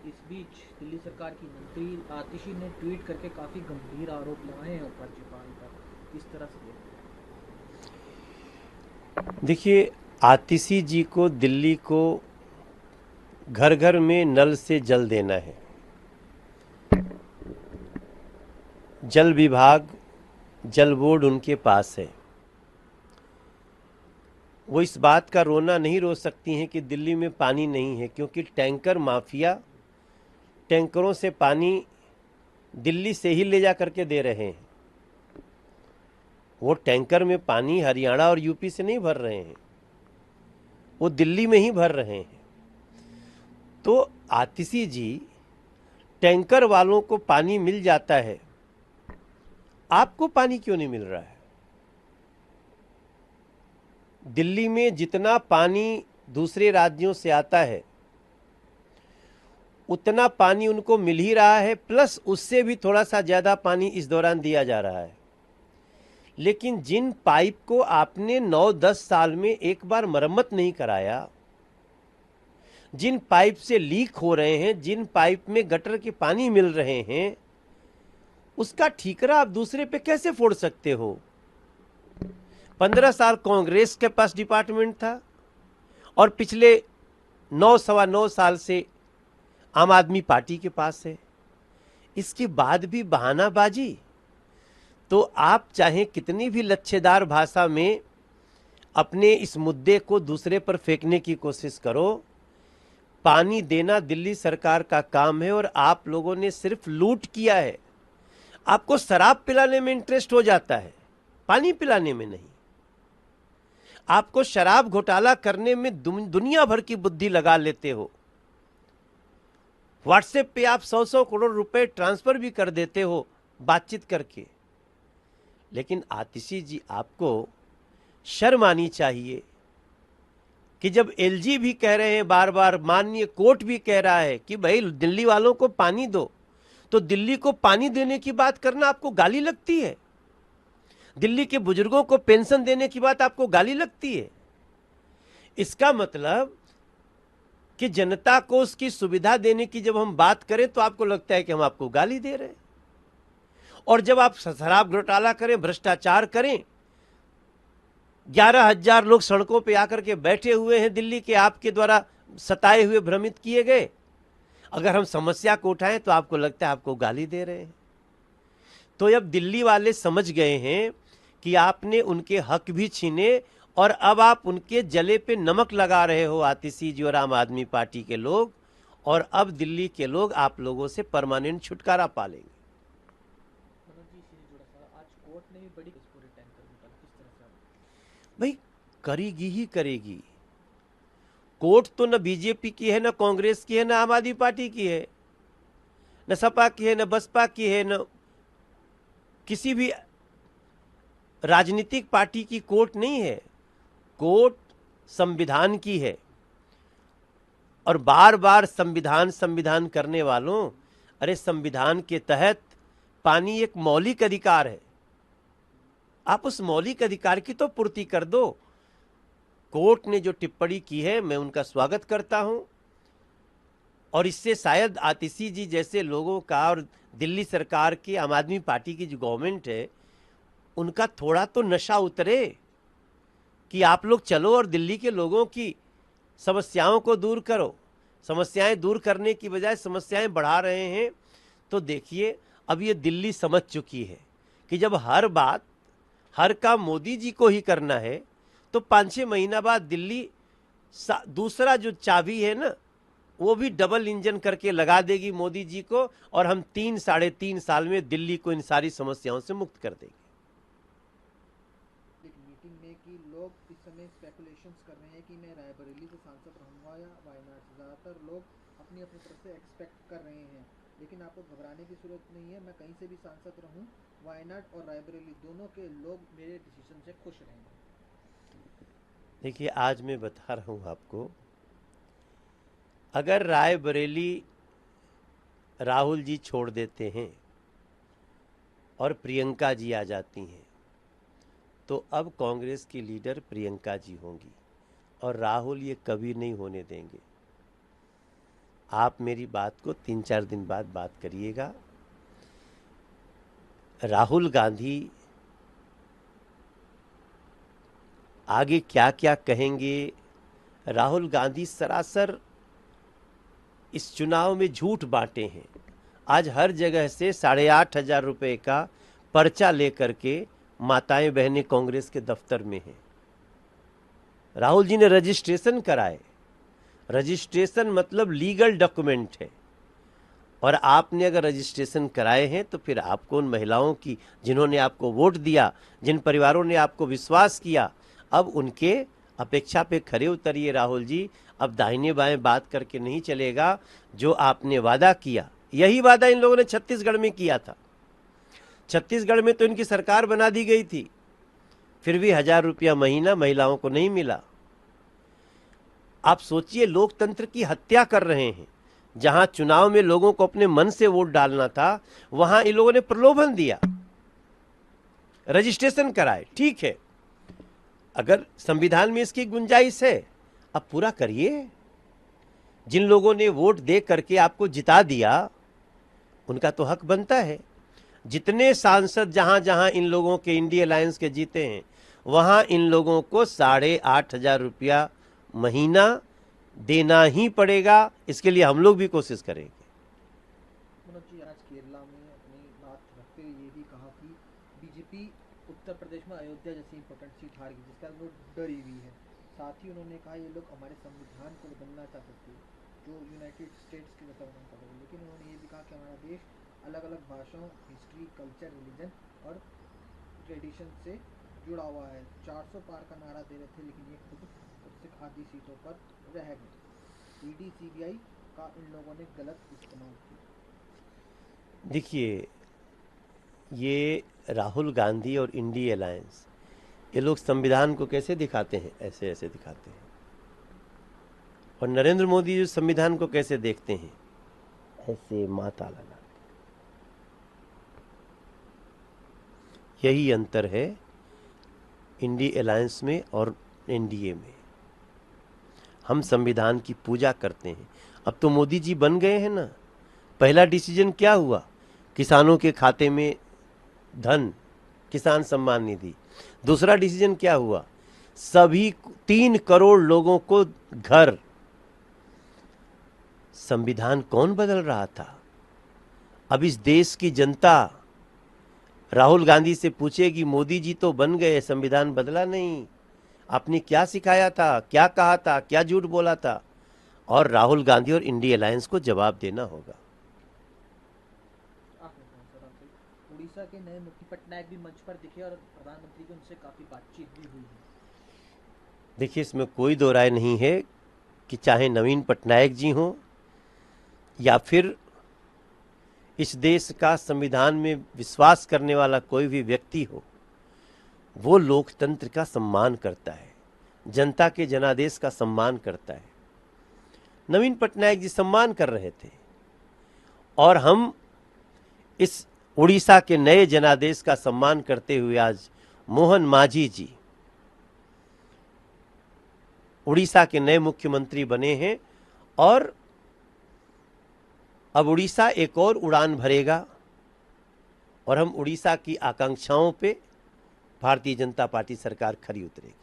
इस बीच दिल्ली सरकार की मंत्री आतिशी ने ट्वीट करके काफ़ी गंभीर आरोप लगाए हैं उपराज्यपाल पर। किस तरह से देखते देखिए, आतिशी जी को दिल्ली को घर घर में नल से जल देना है। जल विभाग, जल बोर्ड उनके पास है। वो इस बात का रोना नहीं रो सकती हैं कि दिल्ली में पानी नहीं है, क्योंकि टैंकर माफिया टैंकरों से पानी दिल्ली से ही ले जा करके दे रहे हैं। वो टैंकर में पानी हरियाणा और यूपी से नहीं भर रहे हैं, वो दिल्ली में ही भर रहे हैं। तो आतिशी जी, टैंकर वालों को पानी मिल जाता है, आपको पानी क्यों नहीं मिल रहा है? दिल्ली में जितना पानी दूसरे राज्यों से आता है उतना पानी उनको मिल ही रहा है, प्लस उससे भी थोड़ा सा ज़्यादा पानी इस दौरान दिया जा रहा है। लेकिन जिन पाइप को आपने 9-10 साल में एक बार मरम्मत नहीं कराया, जिन पाइप से लीक हो रहे हैं, जिन पाइप में गटर के पानी मिल रहे हैं, उसका ठीकरा आप दूसरे पे कैसे फोड़ सकते हो? 15 साल कांग्रेस के पास डिपार्टमेंट था और पिछले 9 सवा 9 साल से आम आदमी पार्टी के पास है। इसके बाद भी बहानाबाजी। तो आप चाहे कितनी भी लच्छेदार भाषा में अपने इस मुद्दे को दूसरे पर फेंकने की कोशिश करो, पानी देना दिल्ली सरकार का काम है और आप लोगों ने सिर्फ लूट किया है। आपको शराब पिलाने में इंटरेस्ट हो जाता है, पानी पिलाने में नहीं। आपको शराब घोटाला करने में दुनिया भर की बुद्धि लगा लेते हो। व्हाट्सएप पे आप 100-100 करोड़ रुपए ट्रांसफर भी कर देते हो बातचीत करके। लेकिन आतिशी जी, आपको शर्म आनी चाहिए कि जब एलजी भी कह रहे हैं बार बार, माननीय कोर्ट भी कह रहा है कि भाई दिल्ली वालों को पानी दो, तो दिल्ली को पानी देने की बात करना आपको गाली लगती है? दिल्ली के बुजुर्गों को पेंशन देने की बात आपको गाली लगती है? इसका मतलब कि जनता को उसकी सुविधा देने की जब हम बात करें तो आपको लगता है कि हम आपको गाली दे रहे हैं, और जब आप शराब घोटाला करें, भ्रष्टाचार करें, 11,000 लोग सड़कों पे आकर के बैठे हुए हैं दिल्ली के, आपके द्वारा सताए हुए, भ्रमित किए गए, अगर हम समस्या को उठाएं तो आपको लगता है आपको गाली दे रहे हैं। तो अब दिल्ली वाले समझ गए हैं कि आपने उनके हक भी छीने और अब आप उनके जले पे नमक लगा रहे हो, आतिशी जी और आम आदमी पार्टी के लोग। और अब दिल्ली के लोग आप लोगों से परमानेंट छुटकारा पालेंगे। मनोज जी, इसी से जुड़ा सवाल, आज कोर्ट ने भी बड़ी इस पूरे टैंकर घोटाला किस तरह से भाई, करेगी ही करेगी। कोर्ट तो न बीजेपी की है, न कांग्रेस की है, न आम आदमी पार्टी की है, न सपा की है, न बसपा की है, न किसी भी राजनीतिक पार्टी की कोर्ट नहीं है। कोर्ट संविधान की है। और बार बार संविधान संविधान करने वालों, अरे संविधान के तहत पानी एक मौलिक अधिकार है, आप उस मौलिक अधिकार की तो पूर्ति कर दो। कोर्ट ने जो टिप्पणी की है मैं उनका स्वागत करता हूं, और इससे शायद आतिशी जी जैसे लोगों का और दिल्ली सरकार की, आम आदमी पार्टी की जो गवर्नमेंट है, उनका थोड़ा तो नशा उतरे कि आप लोग चलो और दिल्ली के लोगों की समस्याओं को दूर करो। समस्याएं दूर करने की बजाय समस्याएं बढ़ा रहे हैं। तो देखिए, अब ये दिल्ली समझ चुकी है कि जब हर बात, हर काम मोदी जी को ही करना है, तो 5-6 महीना बाद दिल्ली दूसरा जो चाबी है ना, वो भी डबल इंजन करके लगा देगी मोदी जी को, और हम 3-3.5 साल में दिल्ली को इन सारी समस्याओं से मुक्त कर देंगे। एक मीटिंग में कि लोग इस समय स्पेकुलेशंस कर रहे हैं कि मैं रायबरेली से सांसद रहूंगा या वायनाड से। ज़्यादातर लोग अपनी अपनी तरफ से एक्सपेक्ट कर रहे हैं, लेकिन आपको घबराने की ज़रूरत नहीं है। मैं कहीं से भी सांसद रहूं, वायनाड और रायबरेली दोनों के लोग मेरे डिसीजन से खुश रहेंगे। देखिए, आज मैं बता रहा हूं आपको, अगर रायबरेली राहुल जी छोड़ देते हैं और प्रियंका जी आ जाती हैं, तो अब कांग्रेस की लीडर प्रियंका जी होंगी, और राहुल ये कभी नहीं होने देंगे। आप मेरी बात को 3-4 दिन बाद बात करिएगा। राहुल गांधी आगे क्या क्या कहेंगे, राहुल गांधी सरासर इस चुनाव में झूठ बांटे हैं। आज हर जगह से 8,500 रुपये का पर्चा लेकर के माताएं बहनें कांग्रेस के दफ्तर में हैं। राहुल जी ने रजिस्ट्रेशन कराए, रजिस्ट्रेशन मतलब लीगल डॉक्यूमेंट है, और आपने अगर रजिस्ट्रेशन कराए हैं तो फिर आपको उन महिलाओं की, जिन्होंने आपको वोट दिया, जिन परिवारों ने आपको विश्वास किया, अब उनके अपेक्षा पे खरे उतरिए राहुल जी। अब दाहिने बाएं बात करके नहीं चलेगा। जो आपने वादा किया, यही वादा इन लोगों ने छत्तीसगढ़ में किया था। छत्तीसगढ़ में तो इनकी सरकार बना दी गई थी, फिर भी 1,000 रुपया महीना महिलाओं को नहीं मिला। आप सोचिए, लोकतंत्र की हत्या कर रहे हैं। जहां चुनाव में लोगों को अपने मन से वोट डालना था, वहां इन लोगों ने प्रलोभन दिया, रजिस्ट्रेशन कराए। ठीक है, अगर संविधान में इसकी गुंजाइश है, अब पूरा करिए। जिन लोगों ने वोट दे करके आपको जिता दिया, उनका तो हक बनता है। जितने सांसद जहां जहां इन लोगों के इंडिया अलायंस के जीते हैं, वहां इन लोगों को 8,500 रुपया महीना देना ही पड़ेगा। इसके लिए हम लोग भी कोशिश करेंगे। मनोज जी, आज केरला में अपनी बात रखते हुए ये भी कहा कि बीजेपी उत्तर प्रदेश में अयोध्या जैसी इंपॉर्टेंट सीट हार गई, जिसका वो डरी हुई है। साथ ही उन्होंने कहा ये लोग हमारे संविधान को बदलना चाहते थे, जो यूनाइटेड स्टेट्स के जैसा बनाना चाहते थे। लेकिन उन्होंने ये भी कहा कि हमारा देश अलग अलग भाषाओं, हिस्ट्री, कल्चर, रिलीजन और ट्रेडिशन से जुड़ा हुआ है। 400 पार का नारा दे रहे थे, लेकिन ये खुद उससे आधी सीटों पर रह गए। ईडी, सीबीआई का इन लोगों ने गलत इस्तेमाल किया। देखिए, ये राहुल गांधी और इंडिया अलायंस, ये लोग संविधान को कैसे दिखाते हैं, ऐसे ऐसे दिखाते हैं। और नरेंद्र मोदी जो संविधान को कैसे देखते हैं, ऐसे माता लगा। यही अंतर है इंडिया अलायंस में और एनडीए में। हम संविधान की पूजा करते हैं। अब तो मोदी जी बन गए हैं ना। पहला डिसीजन क्या हुआ? किसानों के खाते में धन, किसान सम्मान निधि। दूसरा डिसीजन क्या हुआ? सभी 3 करोड़ लोगों को घर। संविधान कौन बदल रहा था? अब इस देश की जनता राहुल गांधी से पूछेगी, मोदी जी तो बन गए, संविधान बदला नहीं, आपने क्या सिखाया था, क्या कहा था, क्या झूठ बोला था? और राहुल गांधी और इंडिया अलायंस को जवाब देना होगा। उड़ीसा के नए मुख्य पटनायक भी मंच पर दिखे और प्रधानमंत्री की उनसे काफी बातचीत भी हुई है। देखिए, इसमें कोई दो राय नहीं है कि चाहे नवीन पटनायक जी हों या फिर इस देश का संविधान में विश्वास करने वाला कोई भी व्यक्ति हो, वो लोकतंत्र का सम्मान करता है, जनता के जनादेश का सम्मान करता है। नवीन पटनायक जी सम्मान कर रहे थे, और हम इस उड़ीसा के नए जनादेश का सम्मान करते हुए आज मोहन मांझी जी उड़ीसा के नए मुख्यमंत्री बने हैं। और अब उड़ीसा एक और उड़ान भरेगा, और हम उड़ीसा की आकांक्षाओं पे भारतीय जनता पार्टी सरकार खरी उतरेगी।